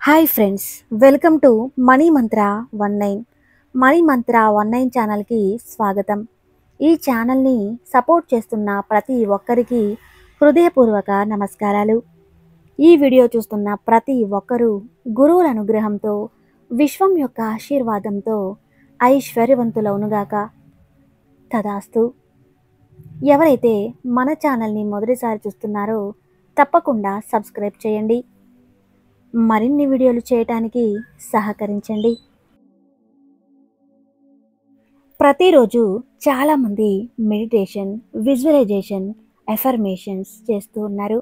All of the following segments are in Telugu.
Hi friends, welcome to money Mantra 19. Money మంత్ర 19 ఛానల్కి స్వాగతం. ఈ ఛానల్ని సపోర్ట్ చేస్తున్న ప్రతి ఒక్కరికి హృదయపూర్వక నమస్కారాలు. ఈ వీడియో చూస్తున్న ప్రతి ఒక్కరూ గురువుల అనుగ్రహంతో, విశ్వం యొక్క ఆశీర్వాదంతో ఐశ్వర్యవంతులవునుగాక. తదాస్తు. ఎవరైతే మన ఛానల్ని మొదటిసారి చూస్తున్నారో తప్పకుండా సబ్స్క్రైబ్ చేయండి. మరిన్ని వీడియోలు చేయటానికి సహకరించండి. ప్రతిరోజు చాలామంది మెడిటేషన్, విజువలైజేషన్, ఎఫర్మేషన్స్ చేస్తూ ఉన్నారు.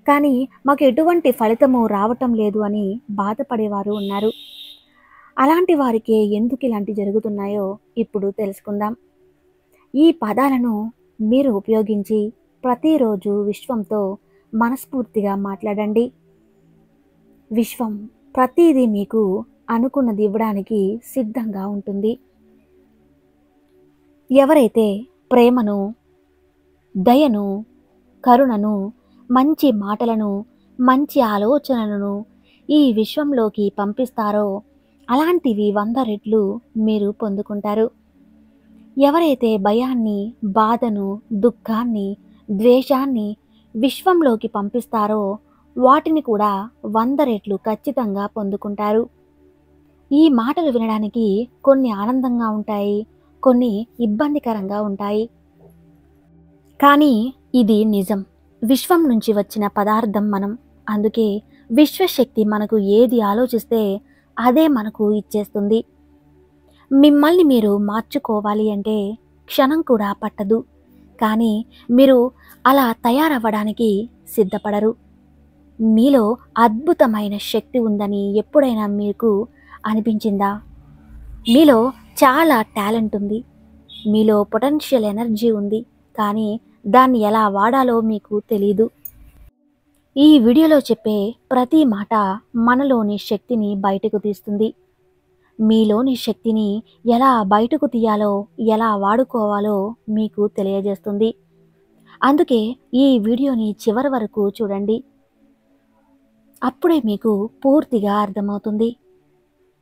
కానీ మాకు ఎటువంటి ఫలితము రావటం లేదు అని బాధపడేవారు ఉన్నారు. అలాంటి వారికి ఎందుకు ఇలాంటి జరుగుతున్నాయో ఇప్పుడు తెలుసుకుందాం. ఈ పదాలను మీరు ఉపయోగించి ప్రతిరోజు విశ్వంతో మనస్ఫూర్తిగా మాట్లాడండి. విశ్వం ప్రతిదీ మీకు అనుకున్నది ఇవ్వడానికి సిద్ధంగా ఉంటుంది. ఎవరైతే ప్రేమను, దయను, కరుణను, మంచి మాటలను, మంచి ఆలోచనలను ఈ విశ్వంలోకి పంపిస్తారో అలాంటివి 100 రెట్లు మీరు పొందుకుంటారు. ఎవరైతే భయాన్ని, బాధను, దుఃఖాన్ని, ద్వేషాన్ని విశ్వంలోకి పంపిస్తారో వాటిని కూడా 100 రెట్లు ఖచ్చితంగా పొందుకుంటారు. ఈ మాటలు వినడానికి కొన్ని ఆనందంగా ఉంటాయి, కొన్ని ఇబ్బందికరంగా ఉంటాయి. కానీ ఇది నిజం. విశ్వం నుంచి వచ్చిన పదార్థం మనం. అందుకే విశ్వశక్తి మనకు ఏది ఆలోచిస్తే అదే మనకు ఇచ్చేస్తుంది. మిమ్మల్ని మీరు మార్చుకోవాలి అంటే క్షణం కూడా పట్టదు. కానీ మీరు అలా తయారవ్వడానికి సిద్ధపడరు. మీలో అద్భుతమైన శక్తి ఉందని ఎప్పుడైనా మీకు అనిపించిందా? మీలో చాలా టాలెంట్ ఉంది, మీలో పొటెన్షియల్ ఎనర్జీ ఉంది, కానీ దాన్ని ఎలా వాడాలో మీకు తెలీదు. ఈ వీడియోలో చెప్పే ప్రతి మాట మనలోని శక్తిని బయటకు తీస్తుంది. మీలోని శక్తిని ఎలా బయటకు తీయాలో, ఎలా వాడుకోవాలో మీకు తెలియజేస్తుంది. అందుకే ఈ వీడియోని చివరి వరకు చూడండి. అప్పుడే మీకు పూర్తిగా అర్థమవుతుంది.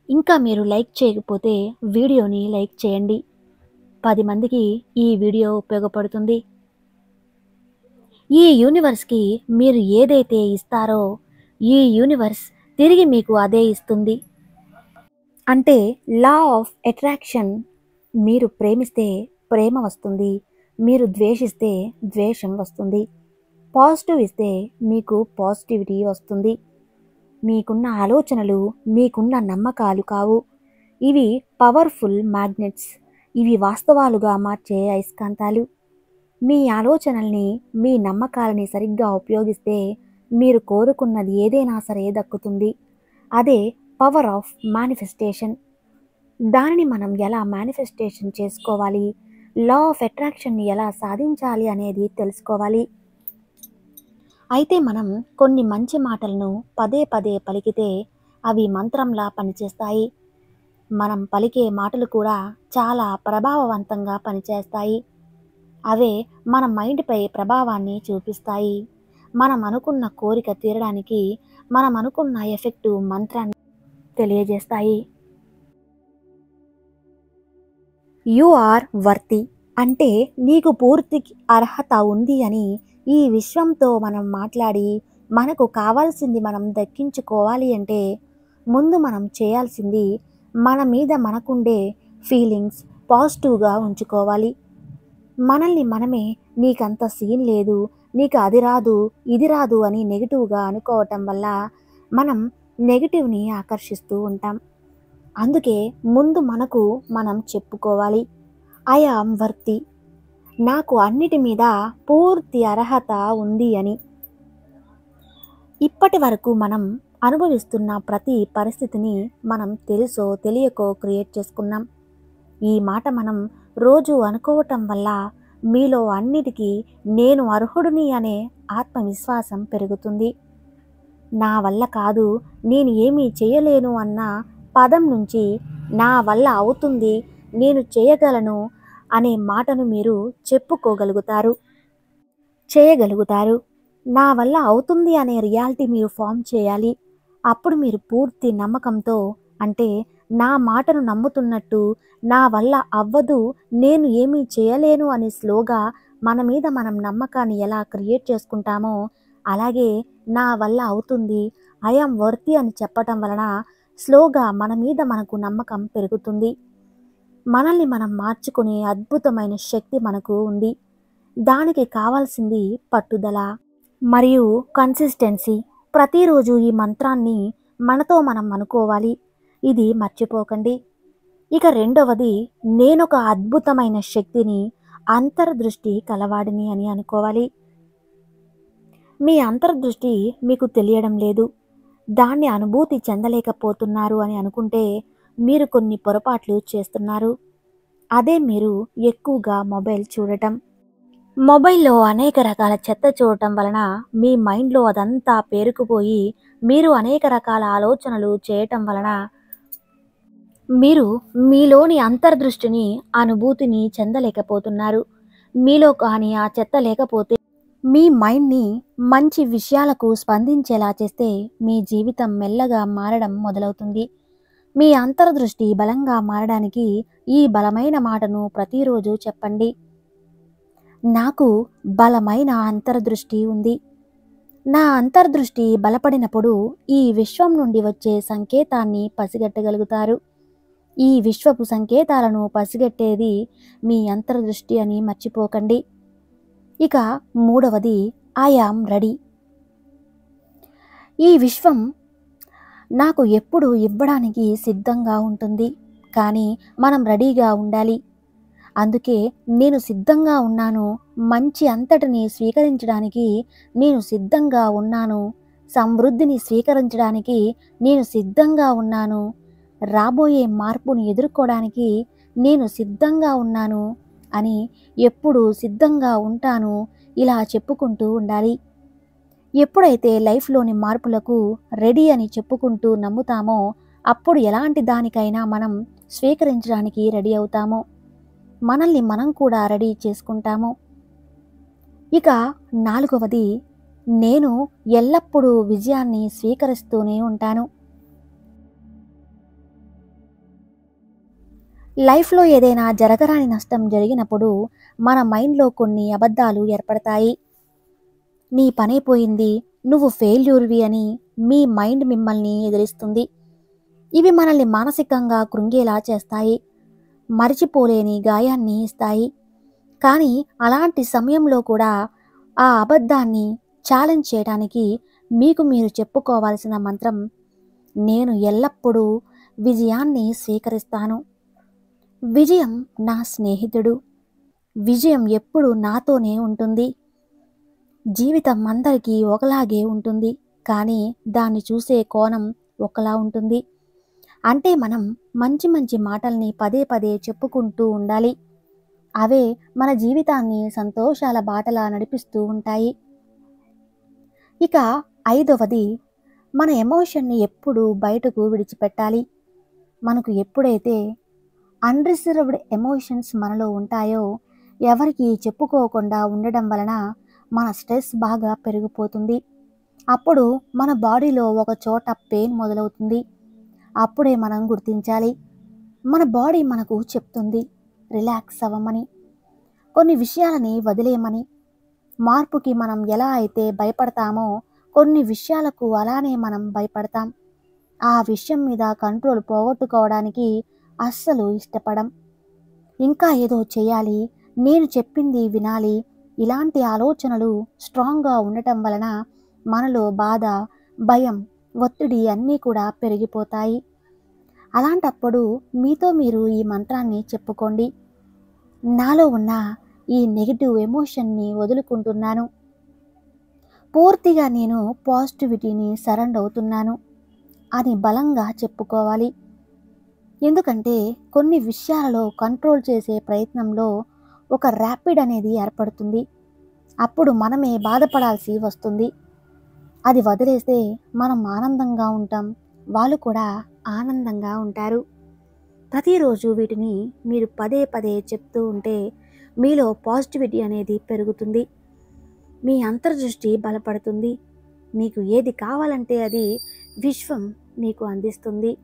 ఇంకా మీరు లైక్ చేయకపోతే వీడియోని లైక్ చేయండి. 10 మందికి ఈ వీడియో ఉపయోగపడుతుంది. ఈ యూనివర్స్కి మీరు ఏదైతే ఇస్తారో ఈ యూనివర్స్ తిరిగి మీకు అదే ఇస్తుంది. అంటే లా ఆఫ్ అట్రాక్షన్. మీరు ప్రేమిస్తే ప్రేమ వస్తుంది, మీరు ద్వేషిస్తే ద్వేషం వస్తుంది. పాజిటివ్ ఇస్తే మీకు పాజిటివిటీ వస్తుంది. మీకున్న ఆలోచనలు మీకున్న నమ్మకాలు కావు. ఇవి పవర్ఫుల్ మ్యాగ్నెట్స్. ఇవి వాస్తవాలుగా మార్చే అయస్కాంతాలు. మీ ఆలోచనల్ని, మీ నమ్మకాలని సరిగ్గా ఉపయోగిస్తే మీరు కోరుకున్నది ఏదైనా సరే దక్కుతుంది. అదే పవర్ ఆఫ్ మేనిఫెస్టేషన్. దానిని మనం ఎలా మేనిఫెస్టేషన్ చేసుకోవాలి, లా ఆఫ్ అట్రాక్షన్ని ఎలా సాధించాలి అనేది తెలుసుకోవాలి. అయితే మనం కొన్ని మంచి మాటలను పదే పదే పలికితే అవి మంత్రంలా పనిచేస్తాయి. మనం పలికే మాటలు కూడా చాలా ప్రభావవంతంగా పనిచేస్తాయి. అవే మన మైండ్పై ప్రభావాన్ని చూపిస్తాయి. మనం అనుకున్న కోరిక తీరడానికి మనం అనుకున్న ఎఫెక్టివ్ మంత్రాన్ని తెలియజేస్తాయి. యు ఆర్ వర్తి అంటే నీకు పూర్తి అర్హత ఉంది అని ఈ విశ్వంతో మనం మాట్లాడి మనకు కావాల్సింది మనం దక్కించుకోవాలి అంటే ముందు మనం చేయాల్సింది మన మీద మనకుండే ఫీలింగ్స్ పాజిటివ్గా ఉంచుకోవాలి. మనల్ని మనమే నీకంత సీన్ లేదు, నీకు అది రాదు, ఇది రాదు అని నెగిటివ్గా అనుకోవటం వల్ల మనం నెగిటివ్ని ఆకర్షిస్తూ ఉంటాం. అందుకే ముందు మనకు మనం చెప్పుకోవాలి, ఐ ఆమ్ వర్తి, నాకు అన్నిటి మీద పూర్తి అర్హత ఉంది అని. ఇప్పటి వరకు మనం అనుభవిస్తున్న ప్రతి పరిస్థితిని మనం తెలుసో తెలియకో క్రియేట్ చేసుకున్నాం. ఈ మాట మనం రోజు అనుకోవటం వల్ల మీలో అన్నిటికీ నేను అర్హుడిని అనే ఆత్మవిశ్వాసం పెరుగుతుంది. నా వల్ల కాదు, నేను ఏమీ చేయలేను అన్న పదం నుంచి నా వల్ల అవుతుంది, నేను చేయగలను అనే మాటను మీరు చెప్పుకోగలుగుతారు, చేయగలుగుతారు. నా వల్ల అవుతుంది అనే రియాలిటీ మీరు ఫామ్ చేయాలి. అప్పుడు మీరు పూర్తి నమ్మకంతో, అంటే నా మాటను నమ్ముతున్నట్టు, నా వల్ల అవ్వదు, నేను ఏమీ చేయలేను అని స్లోగా మన మీద మనం నమ్మకాన్ని ఎలా క్రియేట్ చేసుకుంటామో, అలాగే నా వల్ల అవుతుంది, ఐ యామ్ వర్తీ అని చెప్పటం వలన స్లోగా మన మీద మనకు నమ్మకం పెరుగుతుంది. మనల్ని మనం మార్చుకునే అద్భుతమైన శక్తి మనకు ఉంది. దానికి కావాల్సింది పట్టుదల మరియు కన్సిస్టెన్సీ. ప్రతిరోజు ఈ మంత్రాన్ని మనతో మనం అనుకోవాలి. ఇది మర్చిపోకండి. ఇక రెండవది, నేనొక అద్భుతమైన శక్తిని, అంతర్దృష్టి కలవాడిని అని అనుకోవాలి. మీ అంతర్దృష్టి మీకు తెలియడం లేదు, దాన్ని అనుభూతి చెందలేకపోతున్నారు అని అనుకుంటే మీరు కొన్ని పొరపాట్లు చేస్తున్నారు. అదే మీరు ఎక్కువగా మొబైల్ చూడటం. మొబైల్‌లో అనేక రకాల చెత్త చూడటం వలన మీ మైండ్‌లో అదంతా పేరుకుపోయి మీరు అనేక రకాల ఆలోచనలు చేయటం వలన మీరు మీలోని అంతర్దృష్టిని, అనుభూతిని చెందలేకపోతున్నారు. మీలో కానీ ఆ చెత్త లేకపోతే మీ మైండ్‌ని మంచి విషయాలకు స్పందించేలా చేస్తే మీ జీవితం మెల్లగా మారడం మొదలవుతుంది. మీ అంతర్దృష్టి బలంగా మారడానికి ఈ బలమైన మాటను ప్రతిరోజు చెప్పండి. నాకు బలమైన అంతర్దృష్టి ఉంది. నా అంతర్దృష్టి బలపడినప్పుడు ఈ విశ్వం నుండి వచ్చే సంకేతాన్ని పసిగట్టగలుగుతారు. ఈ విశ్వపు సంకేతాలను పసిగట్టేది మీ అంతర్దృష్టి అని మర్చిపోకండి. ఇక మూడవది, ఐ యామ్ రెడీ. ఈ విశ్వం నాకు ఎప్పుడు ఇవ్వడానికి సిద్ధంగా ఉంటుంది, కానీ మనం రెడీగా ఉండాలి. అందుకే నేను సిద్ధంగా ఉన్నాను, మంచి అంతటిని స్వీకరించడానికి నేను సిద్ధంగా ఉన్నాను, సమృద్ధిని స్వీకరించడానికి నేను సిద్ధంగా ఉన్నాను, రాబోయే మార్పుని ఎదుర్కోవడానికి నేను సిద్ధంగా ఉన్నాను అని ఎప్పుడు సిద్ధంగా ఉంటాను ఇలా చెప్పుకుంటూ ఉండాలి. ఎప్పుడైతే లైఫ్లోని మార్పులకు రెడీ అని చెప్పుకుంటూ నమ్ముతామో అప్పుడు ఎలాంటి దానికైనా మనం స్వీకరించడానికి రెడీ అవుతాము. మనల్ని మనం కూడా రెడీ చేసుకుంటాము. ఇక నాలుగవది, నేను ఎల్లప్పుడూ విజయాన్ని స్వీకరిస్తూనే ఉంటాను. లైఫ్లో ఏదైనా జరగరాని నష్టం జరిగినప్పుడు మన మైండ్లో కొన్ని అబద్ధాలు ఏర్పడతాయి. నీ పనైపోయింది, నువ్వు ఫెయిల్యూర్వి అని మీ మైండ్ మిమ్మల్ని ఎదిరిస్తుంది. ఇవి మనల్ని మానసికంగా కృంగేలా చేస్తాయి, మరిచిపోలేని గాయాన్ని ఇస్తాయి. కానీ అలాంటి సమయంలో కూడా ఆ అబద్ధాన్ని ఛాలెంజ్ చేయడానికి మీకు మీరు చెప్పుకోవాల్సిన మంత్రం, నేను ఎల్లప్పుడూ విజయాన్ని స్వీకరిస్తాను. విజయం నా స్నేహితుడు. విజయం ఎప్పుడు నాతోనే ఉంటుంది. జీవితం అందరికీ ఒకలాగే ఉంటుంది, కానీ దాన్ని చూసే కోణం ఒకలా ఉంటుంది. అంటే మనం మంచి మంచి మాటల్ని పదే పదే చెప్పుకుంటూ ఉండాలి. అవే మన జీవితాన్ని సంతోషాల బాటలా నడిపిస్తూ ఉంటాయి. ఇక ఐదవది, మన ఎమోషన్ని ఎప్పుడు బయటకు విడిచిపెట్టాలి. మనకు ఎప్పుడైతే అన్రిజర్వ్డ్ ఎమోషన్స్ మనలో ఉంటాయో, ఎవరికి చెప్పుకోకుండా ఉండడం వలన మన స్ట్రెస్ బాగా పెరిగిపోతుంది. అప్పుడు మన బాడీలో ఒక చోట పెయిన్ మొదలవుతుంది. అప్పుడే మనం గుర్తించాలి, మన బాడీ మనకు చెప్తుంది రిలాక్స్ అవ్వమని, కొన్ని విషయాలని వదిలేయమని. మార్పుకి మనం ఎలా అయితే భయపడతామో కొన్ని విషయాలకు అలానే మనం భయపడతాం. ఆ విషయం మీద కంట్రోల్ పోగొట్టుకోవడానికి అస్సలు ఇష్టపడం. ఇంకా ఏదో చేయాలి, నేను చెప్పింది వినాలి, ఇలాంటి ఆలోచనలు స్ట్రాంగ్గా ఉండటం వలన మనలో బాధ, భయం, ఒత్తిడి అన్నీ కూడా పెరిగిపోతాయి. అలాంటప్పుడు మీతో మీరు ఈ మంత్రాన్ని చెప్పుకోండి, నాలో ఉన్న ఈ నెగిటివ్ ఎమోషన్ని వదులుకుంటున్నాను, పూర్తిగా నేను పాజిటివిటీని సరెండర్ అవుతున్నాను అని బలంగా చెప్పుకోవాలి. ఎందుకంటే కొన్ని విషయాలలో కంట్రోల్ చేసే ప్రయత్నంలో ఒక ర్యాపిడ్ అనేది ఏర్పడుతుంది. అప్పుడు మనమే బాధపడాల్సి వస్తుంది. అది వదిలేస్తే మనం ఆనందంగా ఉంటాం, వాళ్ళు కూడా ఆనందంగా ఉంటారు. ప్రతిరోజు వీటిని మీరు పదే పదే చెప్తూ ఉంటే మీలో పాజిటివిటీ అనేది పెరుగుతుంది, మీ అంతర్దృష్టి బలపడుతుంది. మీకు ఏది కావాలంటే అది విశ్వం మీకు అందిస్తుంది.